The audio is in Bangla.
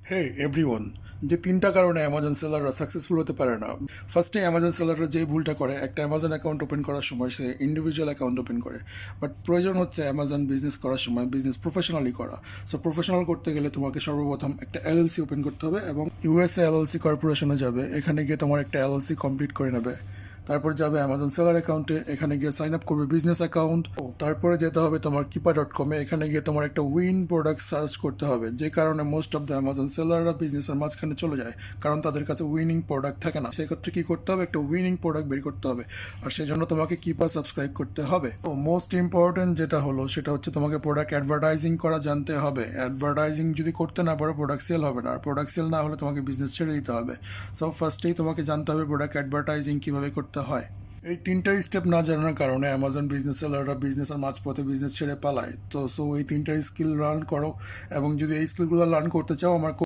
হে এভরিওয়ান, যে তিনটা কারণে অ্যামাজন সেলাররা সাকসেসফুল হতে পারে না। ফার্স্টে অ্যামাজন সেলাররা যেই ভুলটা করে, একটা অ্যামাজন অ্যাকাউন্ট ওপেন করার সময় সে ইন্ডিভিজুয়াল অ্যাকাউন্ট ওপেন করে। বাট প্রয়োজন হচ্ছে অ্যামাজন বিজনেস করার সময় বিজনেস প্রফেশনালি করা। সো প্রফেশনাল করতে গেলে তোমাকে সর্বপ্রথম একটা এলএলসি ওপেন করতে হবে এবং ইউএসএ এলএলসি কর্পোরেশনে যাবে। এখানে গিয়ে তোমার একটা এলএলসি কমপ্লিট করে নেবে। তারপর যাবে অ্যামাজন সেলার অ্যাকাউন্টে, এখানে গিয়ে সাইন আপ করবে বিজনেস অ্যাকাউন্ট। তারপরে যেতে হবে তোমার কিপা.কমে, এখানে গিয়ে তোমার একটা উইন প্রোডাক্ট সার্চ করতে হবে, যে কারণে মোস্ট অফ দ্য অ্যামাজন সেলাররা বিজনেসের মাঝখানে চলে যায়, কারণ তাদের কাছে উইনিং প্রোডাক্ট থাকে না। সেক্ষেত্রে কী করতে হবে, একটা উইনিং প্রোডাক্ট বের করতে হবে, আর সেই জন্য তোমাকে কিপা সাবস্ক্রাইব করতে হবে। তো মোস্ট ইম্পর্টেন্ট যেটা হলো সেটা হচ্ছে তোমাকে প্রোডাক্ট অ্যাডভার্টাইজিং করা জানতে হবে। অ্যাডভার্টাইজিং যদি করতে না পারো প্রোডাক্ট সেল হবে না, আর প্রোডাক্ট সেল না হলে তোমাকে বিজনেস ছেড়ে দিতে হবে। সো ফার্স্টেই তোমাকে জানতে হবে প্রোডাক্ট অ্যাডভার্টাইজিং কীভাবে করতে হয়। এই তিনটা স্টেপ না জানার কারণে অ্যামাজন বিজনেস সেলাররা বিজনেসের মাঝপথে বিজনেস ছেড়ে পালায়। তো সো এই তিনটা স্কিল লার্ন করো, এবং যদি এই স্কিলগুলো লার্ন করতে চাও আমার